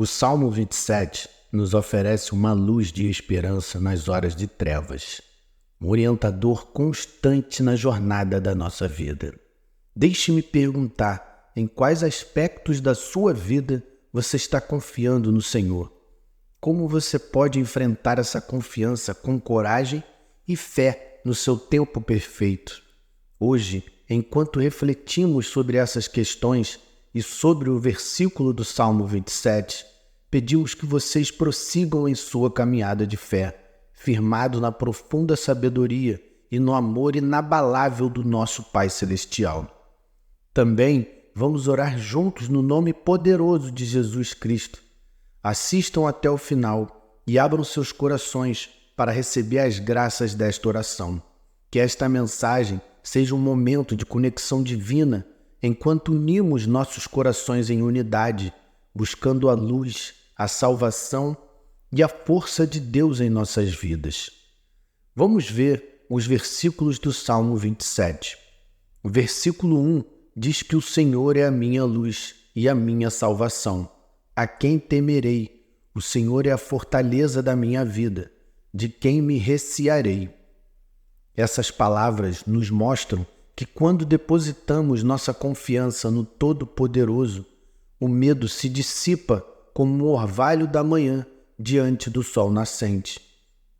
O Salmo 27 nos oferece uma luz de esperança nas horas de trevas, um orientador constante na jornada da nossa vida. Deixe-me perguntar, em quais aspectos da sua vida você está confiando no Senhor? Como você pode enfrentar essa confiança com coragem e fé no seu tempo perfeito? Hoje, enquanto refletimos sobre essas questões e sobre o versículo do Salmo 27, pedimos que vocês prossigam em sua caminhada de fé, firmado na profunda sabedoria e no amor inabalável do nosso Pai Celestial. Também vamos orar juntos no nome poderoso de Jesus Cristo. Assistam até o final e abram seus corações para receber as graças desta oração. Que esta mensagem seja um momento de conexão divina enquanto unimos nossos corações em unidade, buscando a luz, a salvação e a força de Deus em nossas vidas. Vamos ver os versículos do Salmo 27. O versículo 1 diz que o Senhor é a minha luz e a minha salvação. A quem temerei? O Senhor é a fortaleza da minha vida. De quem me recearei? Essas palavras nos mostram que quando depositamos nossa confiança no Todo-Poderoso, o medo se dissipa como o orvalho da manhã diante do sol nascente.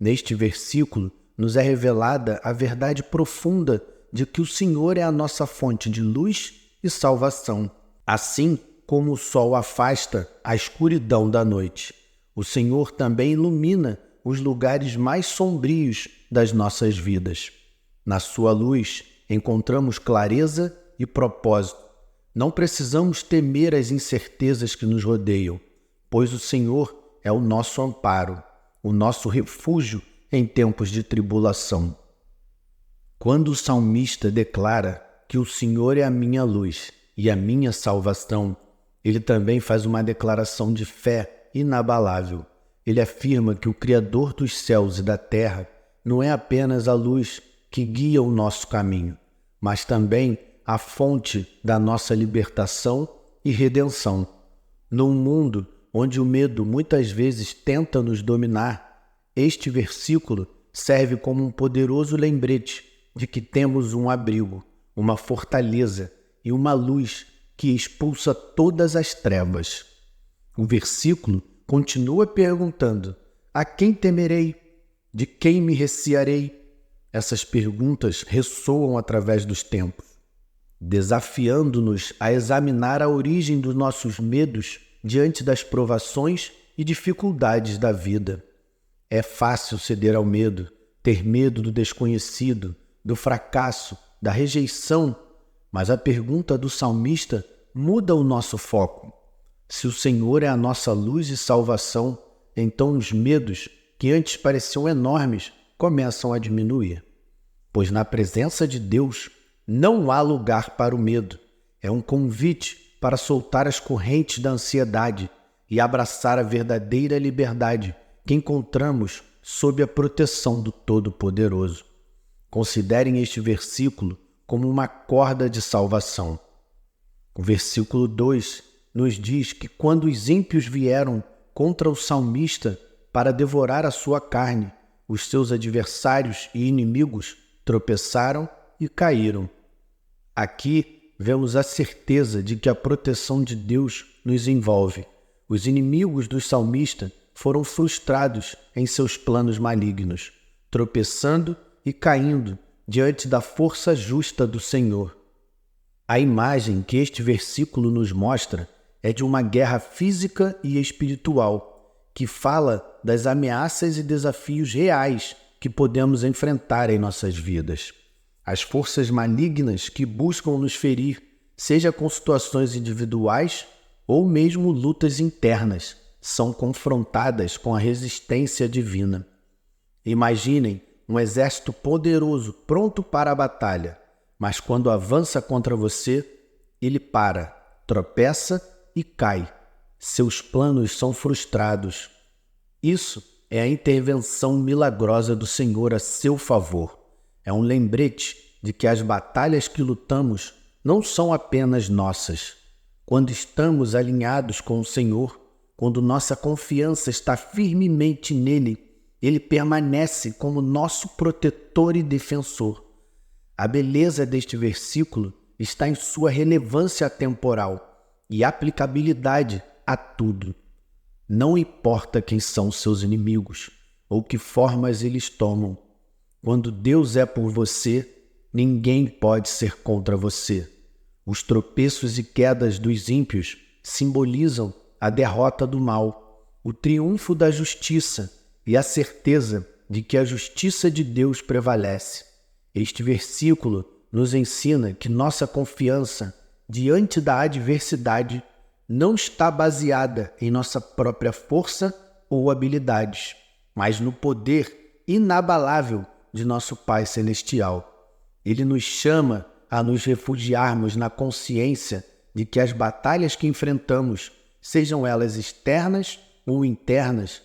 Neste versículo, nos é revelada a verdade profunda de que o Senhor é a nossa fonte de luz e salvação. Assim como o sol afasta a escuridão da noite, o Senhor também ilumina os lugares mais sombrios das nossas vidas. Na sua luz, encontramos clareza e propósito. Não precisamos temer as incertezas que nos rodeiam, pois o Senhor é o nosso amparo, o nosso refúgio em tempos de tribulação. Quando o salmista declara que o Senhor é a minha luz e a minha salvação, ele também faz uma declaração de fé inabalável. Ele afirma que o Criador dos céus e da terra não é apenas a luz que guia o nosso caminho, mas também a fonte da nossa libertação e redenção. Num mundo onde o medo muitas vezes tenta nos dominar, este versículo serve como um poderoso lembrete de que temos um abrigo, uma fortaleza e uma luz que expulsa todas as trevas. O versículo continua perguntando: a quem temerei? De quem me recearei? Essas perguntas ressoam através dos tempos, desafiando-nos a examinar a origem dos nossos medos diante das provações e dificuldades da vida. É fácil ceder ao medo, ter medo do desconhecido, do fracasso, da rejeição, mas a pergunta do salmista muda o nosso foco. Se o Senhor é a nossa luz e salvação, então os medos, que antes pareciam enormes, começam a diminuir. Pois na presença de Deus não há lugar para o medo. É um convite para soltar as correntes da ansiedade e abraçar a verdadeira liberdade que encontramos sob a proteção do Todo-Poderoso. Considerem este versículo como uma corda de salvação. O versículo 2 nos diz que quando os ímpios vieram contra o salmista para devorar a sua carne, os seus adversários e inimigos tropeçaram e caíram. Aqui vemos a certeza de que a proteção de Deus nos envolve. Os inimigos do salmista foram frustrados em seus planos malignos, tropeçando e caindo diante da força justa do Senhor. A imagem que este versículo nos mostra é de uma guerra física e espiritual, que fala das ameaças e desafios reais que podemos enfrentar em nossas vidas. As forças malignas que buscam nos ferir, seja com situações individuais ou mesmo lutas internas, são confrontadas com a resistência divina. Imaginem um exército poderoso pronto para a batalha, mas quando avança contra você, ele para, tropeça e cai. Seus planos são frustrados. Isso é a intervenção milagrosa do Senhor a seu favor. É um lembrete de que as batalhas que lutamos não são apenas nossas. Quando estamos alinhados com o Senhor, quando nossa confiança está firmemente nele, ele permanece como nosso protetor e defensor. A beleza deste versículo está em sua relevância temporal e aplicabilidade a tudo. Não importa quem são seus inimigos ou que formas eles tomam. Quando Deus é por você, ninguém pode ser contra você. Os tropeços e quedas dos ímpios simbolizam a derrota do mal, o triunfo da justiça e a certeza de que a justiça de Deus prevalece. Este versículo nos ensina que nossa confiança diante da adversidade não está baseada em nossa própria força ou habilidades, mas no poder inabalável de nosso Pai Celestial. Ele nos chama a nos refugiarmos na consciência de que as batalhas que enfrentamos, sejam elas externas ou internas,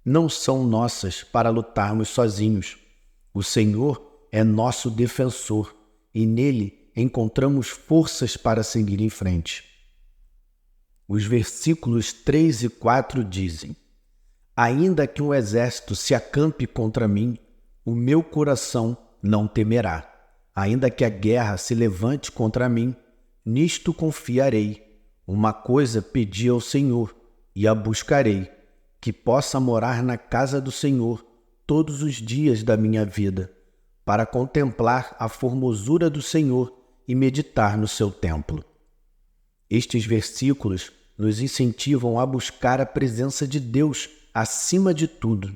não são nossas para lutarmos sozinhos. O Senhor é nosso defensor e nele encontramos forças para seguir em frente. Os versículos 3 e 4 dizem: Ainda que um exército se acampe contra mim, o meu coração não temerá. Ainda que a guerra se levante contra mim, nisto confiarei. Uma coisa pedi ao Senhor e a buscarei, que possa morar na casa do Senhor todos os dias da minha vida, para contemplar a formosura do Senhor e meditar no seu templo. Estes versículos nos incentivam a buscar a presença de Deus acima de tudo,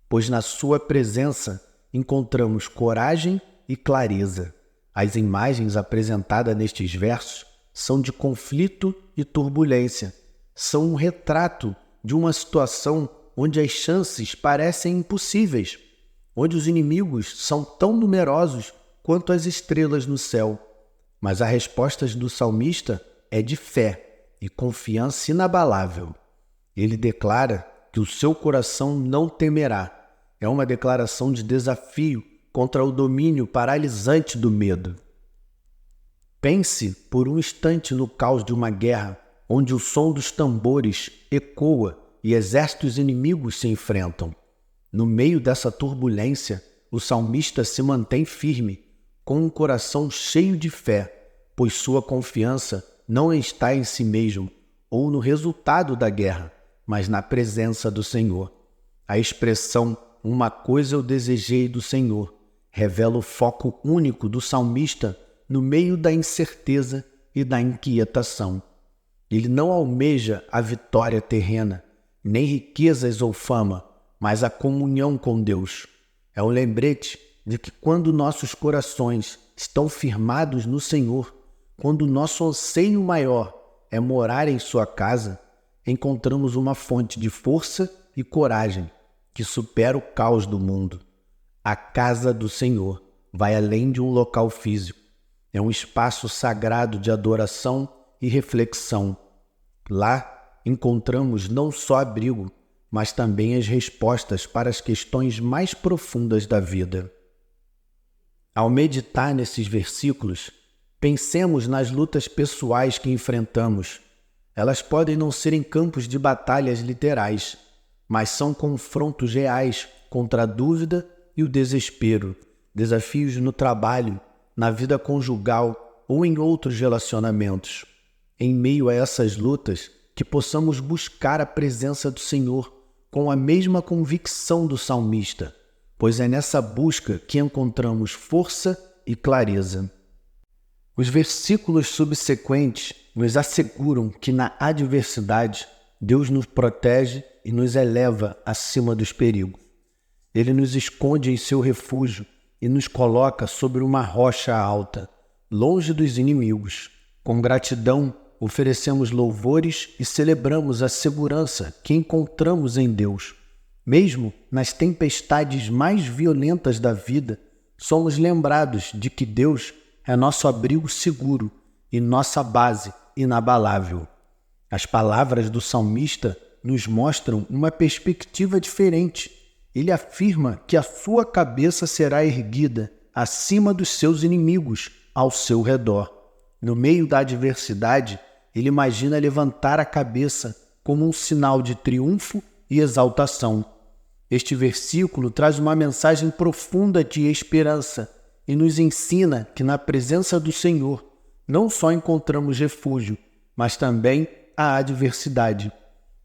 pois na sua presença encontramos coragem e clareza. As imagens apresentadas nestes versos são de conflito e turbulência, são um retrato de uma situação onde as chances parecem impossíveis, onde os inimigos são tão numerosos quanto as estrelas no céu. Mas a resposta do salmista é de fé e confiança inabalável. Ele declara que o seu coração não temerá. É uma declaração de desafio contra o domínio paralisante do medo. Pense por um instante no caos de uma guerra, onde o som dos tambores ecoa e exércitos inimigos se enfrentam. No meio dessa turbulência, o salmista se mantém firme, com um coração cheio de fé, pois sua confiança não está em si mesmo ou no resultado da guerra, mas na presença do Senhor. A expressão "uma coisa eu desejei do Senhor" revela o foco único do salmista no meio da incerteza e da inquietação. Ele não almeja a vitória terrena, nem riquezas ou fama, mas a comunhão com Deus. É um lembrete de que quando nossos corações estão firmados no Senhor, quando o nosso anseio maior é morar em sua casa, encontramos uma fonte de força e coragem que supera o caos do mundo. A casa do Senhor vai além de um local físico. É um espaço sagrado de adoração e reflexão. Lá encontramos não só abrigo, mas também as respostas para as questões mais profundas da vida. Ao meditar nesses versículos, pensemos nas lutas pessoais que enfrentamos. Elas podem não ser em campos de batalhas literais, mas são confrontos reais contra a dúvida e o desespero, desafios no trabalho, na vida conjugal ou em outros relacionamentos. Em meio a essas lutas, que possamos buscar a presença do Senhor com a mesma convicção do salmista, pois é nessa busca que encontramos força e clareza. Os versículos subsequentes nos asseguram que na adversidade Deus nos protege e nos eleva acima dos perigos. Ele nos esconde em seu refúgio e nos coloca sobre uma rocha alta, longe dos inimigos. Com gratidão, oferecemos louvores e celebramos a segurança que encontramos em Deus. Mesmo nas tempestades mais violentas da vida, somos lembrados de que Deus é nosso abrigo seguro e nossa base inabalável. As palavras do salmista nos mostram uma perspectiva diferente. Ele afirma que a sua cabeça será erguida acima dos seus inimigos ao seu redor. No meio da adversidade, ele imagina levantar a cabeça como um sinal de triunfo e exaltação. Este versículo traz uma mensagem profunda de esperança e nos ensina que na presença do Senhor não só encontramos refúgio, mas também a adversidade.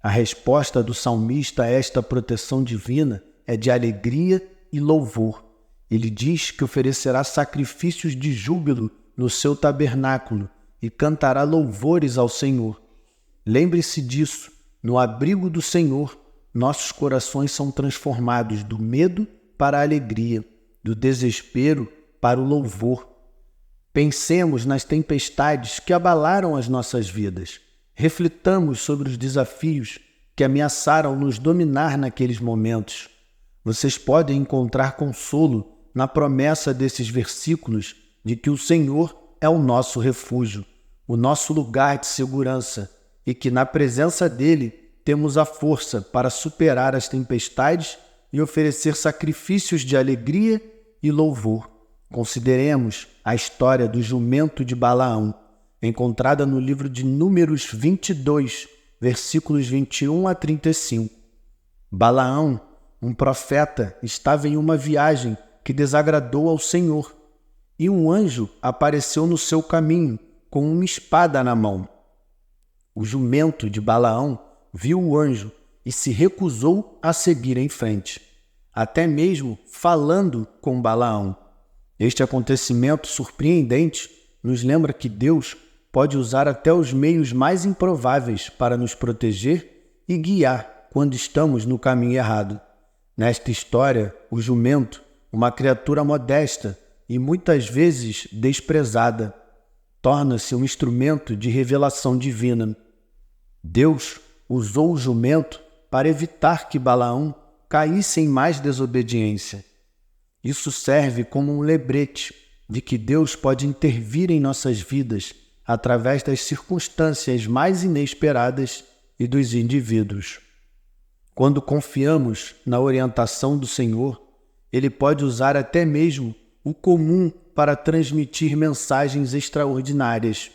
A resposta do salmista a esta proteção divina é de alegria e louvor. Ele diz que oferecerá sacrifícios de júbilo no seu tabernáculo e cantará louvores ao Senhor. Lembre-se disso, no abrigo do Senhor, nossos corações são transformados do medo para a alegria, do desespero para o louvor. Pensemos nas tempestades que abalaram as nossas vidas. Reflitamos sobre os desafios que ameaçaram nos dominar naqueles momentos. Vocês podem encontrar consolo na promessa desses versículos de que o Senhor é o nosso refúgio, o nosso lugar de segurança, e que na presença dele temos a força para superar as tempestades e oferecer sacrifícios de alegria e louvor. Consideremos a história do jumento de Balaão, encontrada no livro de Números 22, versículos 21 a 35. Balaão, um profeta, estava em uma viagem que desagradou ao Senhor, e um anjo apareceu no seu caminho com uma espada na mão. O jumento de Balaão viu o anjo e se recusou a seguir em frente, até mesmo falando com Balaão. Este acontecimento surpreendente nos lembra que Deus pode usar até os meios mais improváveis para nos proteger e guiar quando estamos no caminho errado. Nesta história, o jumento, uma criatura modesta e muitas vezes desprezada, torna-se um instrumento de revelação divina. Deus usou o jumento para evitar que Balaão caísse em mais desobediência. Isso serve como um lembrete de que Deus pode intervir em nossas vidas através das circunstâncias mais inesperadas e dos indivíduos. Quando confiamos na orientação do Senhor, Ele pode usar até mesmo o comum para transmitir mensagens extraordinárias.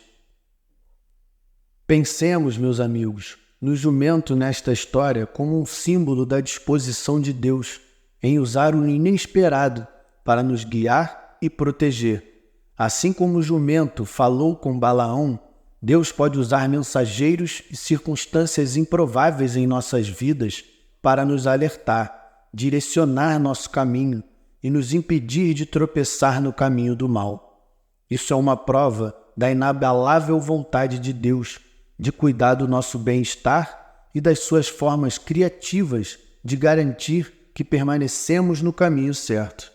Pensemos, meus amigos, no jumento nesta história como um símbolo da disposição de Deus em usar o inesperado para nos guiar e proteger. Assim como o jumento falou com Balaão, Deus pode usar mensageiros e circunstâncias improváveis em nossas vidas para nos alertar, direcionar nosso caminho e nos impedir de tropeçar no caminho do mal. Isso é uma prova da inabalável vontade de Deus de cuidar do nosso bem-estar e das suas formas criativas de garantir que permanecemos no caminho certo.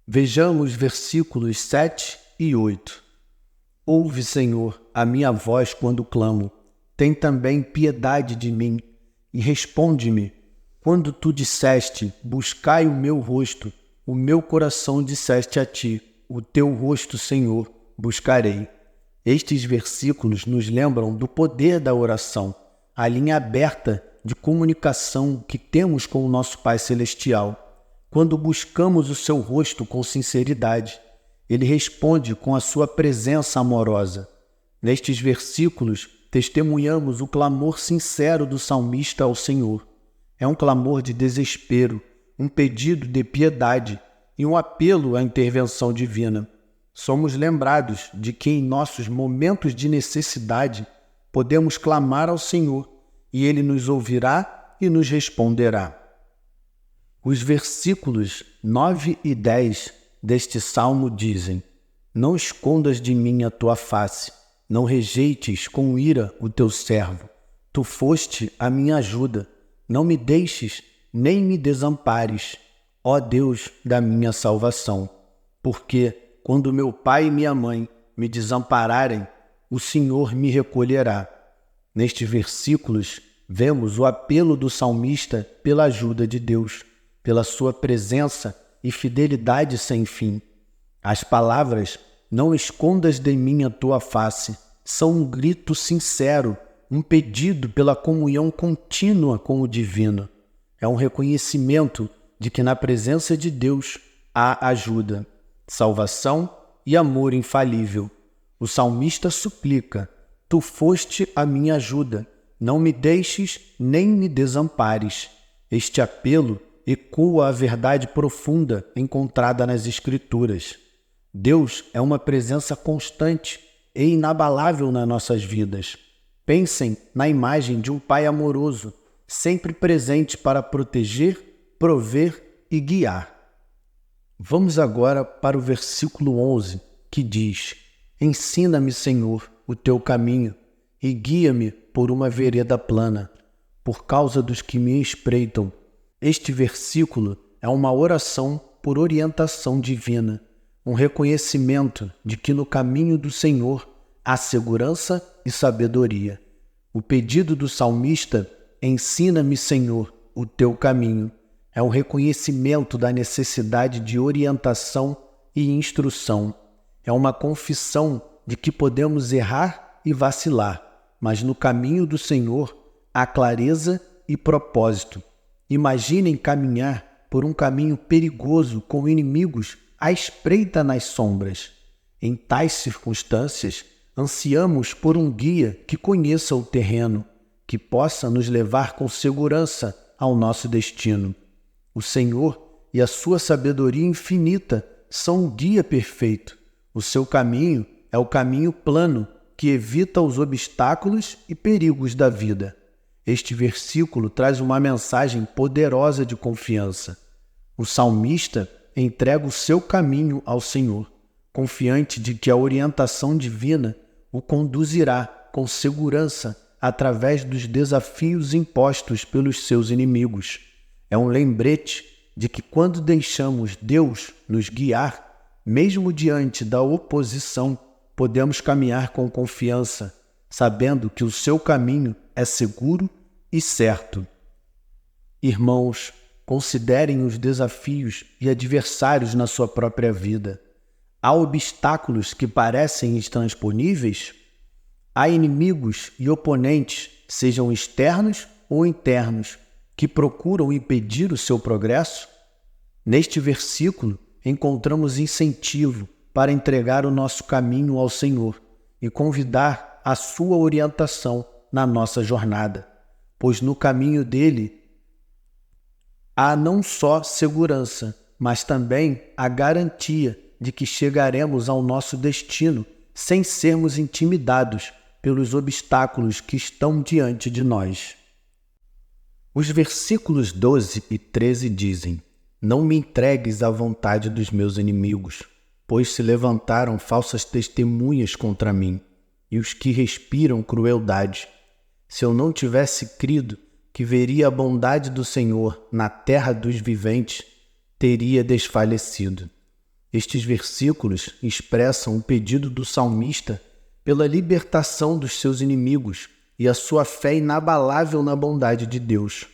Vejamos versículos 7 e 8. Ouve, Senhor, a minha voz quando clamo. Tem também piedade de mim e responde-me. Quando tu disseste, buscai o meu rosto, o meu coração disseste a ti, o teu rosto, Senhor, buscarei. Estes versículos nos lembram do poder da oração, a linha aberta de comunicação que temos com o nosso Pai Celestial. Quando buscamos o seu rosto com sinceridade, Ele responde com a sua presença amorosa. Nestes versículos, testemunhamos o clamor sincero do salmista ao Senhor. É um clamor de desespero, um pedido de piedade e um apelo à intervenção divina. Somos lembrados de que em nossos momentos de necessidade podemos clamar ao Senhor e Ele nos ouvirá e nos responderá. Os versículos 9 e 10 deste salmo dizem: Não escondas de mim a tua face, não rejeites com ira o teu servo. Tu foste a minha ajuda, não me deixes nem me desampares, ó Deus da minha salvação. Porque quando meu pai e minha mãe me desampararem, o Senhor me recolherá. Nestes versículos, vemos o apelo do salmista pela ajuda de Deus, pela sua presença e fidelidade sem fim. As palavras, não escondas de mim a tua face, são um grito sincero, um pedido pela comunhão contínua com o divino. É um reconhecimento de que na presença de Deus há ajuda, salvação e amor infalível. O salmista suplica: Tu foste a minha ajuda, não me deixes nem me desampares. Este apelo ecoa a verdade profunda encontrada nas Escrituras. Deus é uma presença constante e inabalável nas nossas vidas. Pensem na imagem de um Pai amoroso, sempre presente para proteger, prover e guiar. Vamos agora para o versículo 11, que diz: Ensina-me, Senhor, o teu caminho e guia-me por uma vereda plana, por causa dos que me espreitam. Este versículo é uma oração por orientação divina, um reconhecimento de que no caminho do Senhor há segurança e sabedoria. O pedido do salmista, ensina-me, Senhor, o teu caminho, é um reconhecimento da necessidade de orientação e instrução. É uma confissão de que podemos errar e vacilar, mas no caminho do Senhor há clareza e propósito. Imaginem caminhar por um caminho perigoso com inimigos à espreita nas sombras. Em tais circunstâncias, ansiamos por um guia que conheça o terreno, que possa nos levar com segurança ao nosso destino. O Senhor e a sua sabedoria infinita são o guia perfeito. O seu caminho é o caminho plano que evita os obstáculos e perigos da vida. Este versículo traz uma mensagem poderosa de confiança. O salmista entrega o seu caminho ao Senhor, confiante de que a orientação divina o conduzirá com segurança através dos desafios impostos pelos seus inimigos. É um lembrete de que quando deixamos Deus nos guiar, mesmo diante da oposição, podemos caminhar com confiança, sabendo que o seu caminho é seguro e certo. Irmãos, considerem os desafios e adversários na sua própria vida. Há obstáculos que parecem intransponíveis? Há inimigos e oponentes, sejam externos ou internos, que procuram impedir o seu progresso? Neste versículo, encontramos incentivo para entregar o nosso caminho ao Senhor e convidar a sua orientação na nossa jornada, pois no caminho dele há não só segurança, mas também a garantia de que chegaremos ao nosso destino sem sermos intimidados pelos obstáculos que estão diante de nós. Os versículos 12 e 13 dizem: Não me entregues à vontade dos meus inimigos, pois se levantaram falsas testemunhas contra mim, e os que respiram crueldade. Se eu não tivesse crido que veria a bondade do Senhor na terra dos viventes, teria desfalecido. Estes versículos expressam o pedido do salmista pela libertação dos seus inimigos e a sua fé inabalável na bondade de Deus.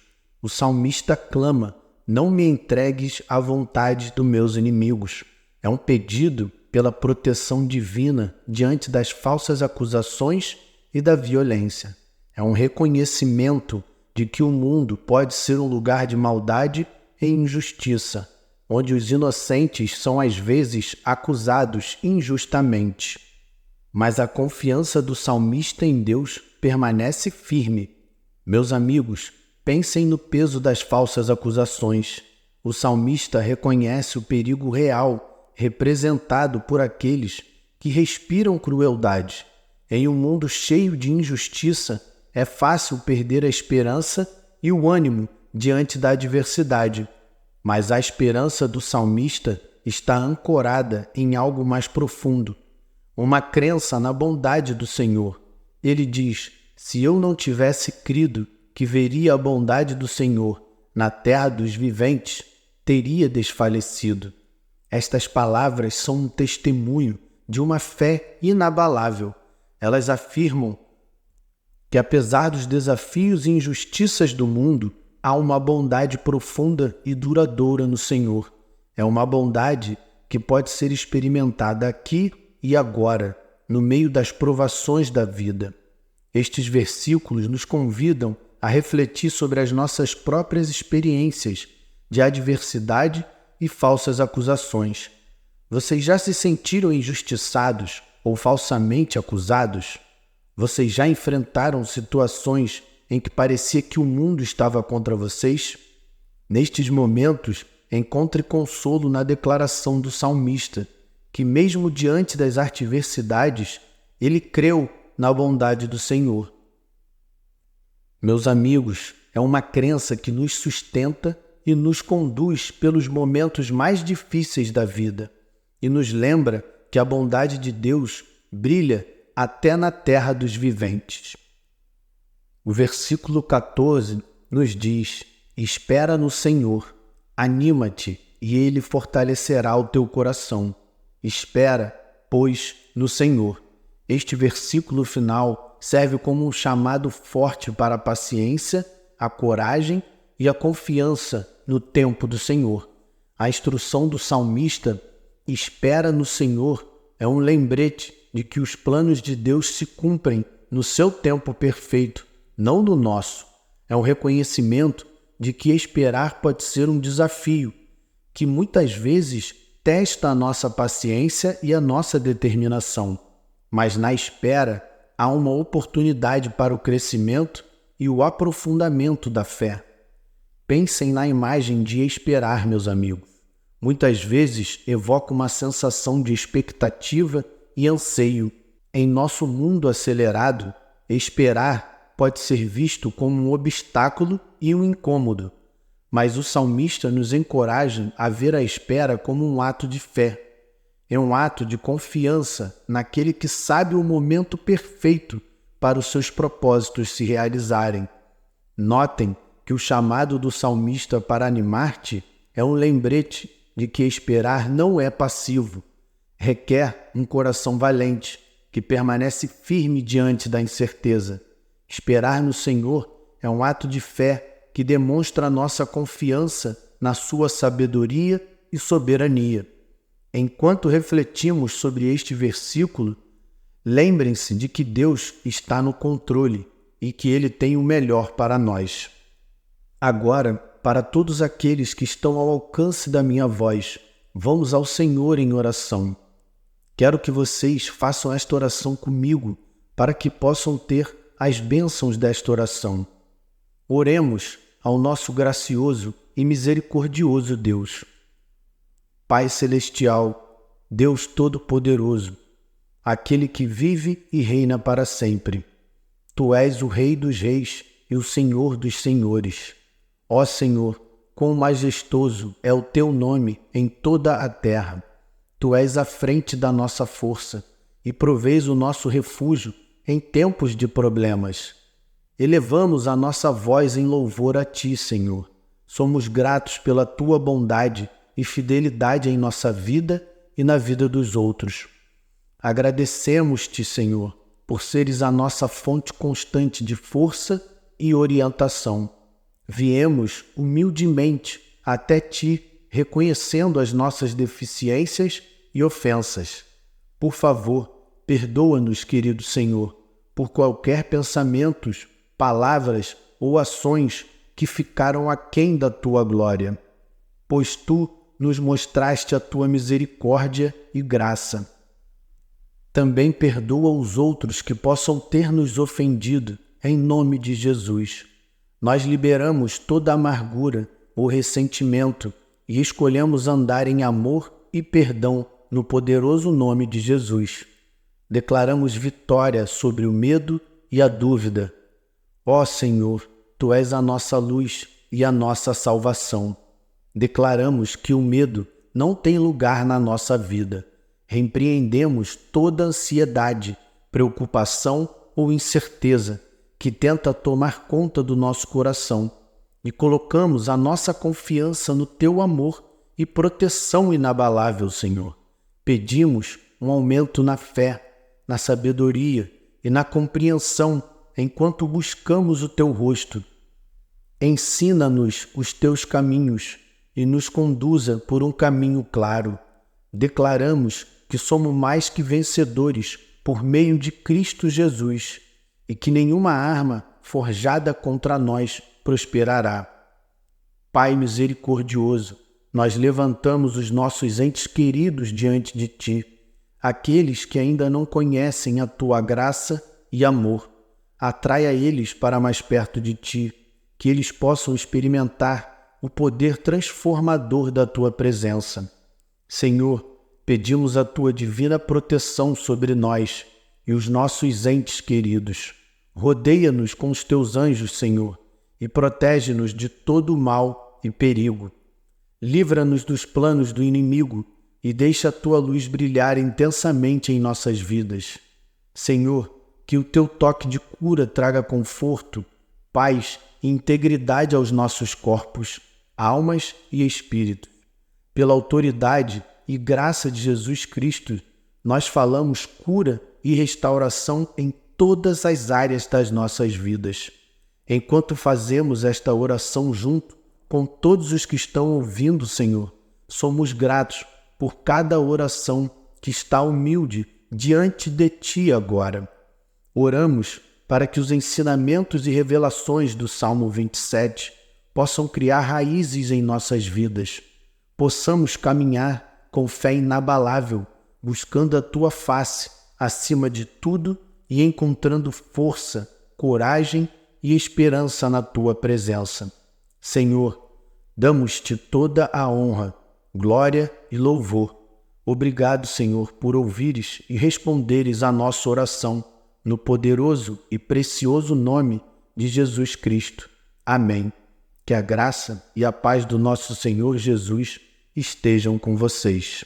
O salmista clama: Não me entregues à vontade dos meus inimigos. É um pedido pela proteção divina diante das falsas acusações e da violência. É um reconhecimento de que o mundo pode ser um lugar de maldade e injustiça, onde os inocentes são às vezes acusados injustamente. Mas a confiança do salmista em Deus permanece firme. Meus amigos, pensem no peso das falsas acusações. O salmista reconhece o perigo real representado por aqueles que respiram crueldade. Em um mundo cheio de injustiça, é fácil perder a esperança e o ânimo diante da adversidade. Mas a esperança do salmista está ancorada em algo mais profundo, uma crença na bondade do Senhor. Ele diz: se eu não tivesse crido que veria a bondade do Senhor na terra dos viventes, teria desfalecido. Estas palavras são um testemunho de uma fé inabalável. Elas afirmam que, apesar dos desafios e injustiças do mundo, há uma bondade profunda e duradoura no Senhor. É uma bondade que pode ser experimentada aqui e agora, no meio das provações da vida. Estes versículos nos convidam a refletir sobre as nossas próprias experiências de adversidade e falsas acusações. Vocês já se sentiram injustiçados ou falsamente acusados? Vocês já enfrentaram situações em que parecia que o mundo estava contra vocês? Nestes momentos, encontre consolo na declaração do salmista, que mesmo diante das adversidades, ele creu na bondade do Senhor. Meus amigos, é uma crença que nos sustenta e nos conduz pelos momentos mais difíceis da vida e nos lembra que a bondade de Deus brilha até na terra dos viventes. O versículo 14 nos diz: espera no Senhor, anima-te e Ele fortalecerá o teu coração. Espera, pois, no Senhor. Este versículo final serve como um chamado forte para a paciência, a coragem e a confiança no tempo do Senhor. A instrução do salmista, espera no Senhor, é um lembrete de que os planos de Deus se cumprem no seu tempo perfeito, não no nosso. É um reconhecimento de que esperar pode ser um desafio, que muitas vezes testa a nossa paciência e a nossa determinação. Mas na espera há uma oportunidade para o crescimento e o aprofundamento da fé. Pensem na imagem de esperar, meus amigos. Muitas vezes evoca uma sensação de expectativa e anseio. Em nosso mundo acelerado, esperar pode ser visto como um obstáculo e um incômodo, mas o salmista nos encoraja a ver a espera como um ato de fé. É um ato de confiança naquele que sabe o momento perfeito para os seus propósitos se realizarem. Notem que o chamado do salmista para animar-te é um lembrete de que esperar não é passivo. Requer um coração valente, que permanece firme diante da incerteza. Esperar no Senhor é um ato de fé que demonstra nossa confiança na sua sabedoria e soberania. Enquanto refletimos sobre este versículo, lembrem-se de que Deus está no controle e que Ele tem o melhor para nós. Agora, para todos aqueles que estão ao alcance da minha voz, vamos ao Senhor em oração. Quero que vocês façam esta oração comigo para que possam ter as bênçãos desta oração. Oremos ao nosso gracioso e misericordioso Deus. Pai Celestial, Deus Todo-Poderoso, aquele que vive e reina para sempre. Tu és o Rei dos Reis e o Senhor dos Senhores. Ó Senhor, quão majestoso é o teu nome em toda a terra. Tu és a frente da nossa força e provês o nosso refúgio em tempos de problemas. Elevamos a nossa voz em louvor a ti, Senhor. Somos gratos pela tua bondade e fidelidade em nossa vida e na vida dos outros. Agradecemos-te, Senhor, por seres a nossa fonte constante de força e orientação. Viemos humildemente até ti, reconhecendo as nossas deficiências e ofensas. Por favor, perdoa-nos, querido Senhor, por qualquer pensamentos, palavras ou ações que ficaram aquém da tua glória, pois tu nos mostraste a tua misericórdia e graça. Também perdoa os outros que possam ter nos ofendido, em nome de Jesus. Nós liberamos toda amargura ou ressentimento e escolhemos andar em amor e perdão no poderoso nome de Jesus. Declaramos vitória sobre o medo e a dúvida. Ó Senhor, Tu és a nossa luz e a nossa salvação. Declaramos que o medo não tem lugar na nossa vida. Repreendemos toda ansiedade, preocupação ou incerteza que tenta tomar conta do nosso coração e colocamos a nossa confiança no Teu amor e proteção inabalável, Senhor. Pedimos um aumento na fé, na sabedoria e na compreensão enquanto buscamos o Teu rosto. Ensina-nos os Teus caminhos e nos conduza por um caminho claro. Declaramos que somos mais que vencedores por meio de Cristo Jesus e que nenhuma arma forjada contra nós prosperará. Pai misericordioso, nós levantamos os nossos entes queridos diante de Ti, aqueles que ainda não conhecem a Tua graça e amor. atraia eles para mais perto de Ti, que eles possam experimentar o poder transformador da Tua presença. Senhor, pedimos a Tua divina proteção sobre nós e os nossos entes queridos. Rodeia-nos com os Teus anjos, Senhor, e protege-nos de todo o mal e perigo. Livra-nos dos planos do inimigo e deixa a Tua luz brilhar intensamente em nossas vidas. Senhor, que o Teu toque de cura traga conforto, paz e integridade aos nossos corpos, almas e espíritos. Pela autoridade e graça de Jesus Cristo, nós falamos cura e restauração em todas as áreas das nossas vidas. Enquanto fazemos esta oração junto com todos os que estão ouvindo, Senhor, somos gratos por cada oração que está humilde diante de Ti agora. Oramos para que os ensinamentos e revelações do Salmo 27 possam criar raízes em nossas vidas. Possamos caminhar com fé inabalável, buscando a Tua face acima de tudo e encontrando força, coragem e esperança na Tua presença. Senhor, damos-Te toda a honra, glória e louvor. Obrigado, Senhor, por ouvires e responderes à nossa oração, no poderoso e precioso nome de Jesus Cristo. Amém. Que a graça e a paz do nosso Senhor Jesus estejam com vocês.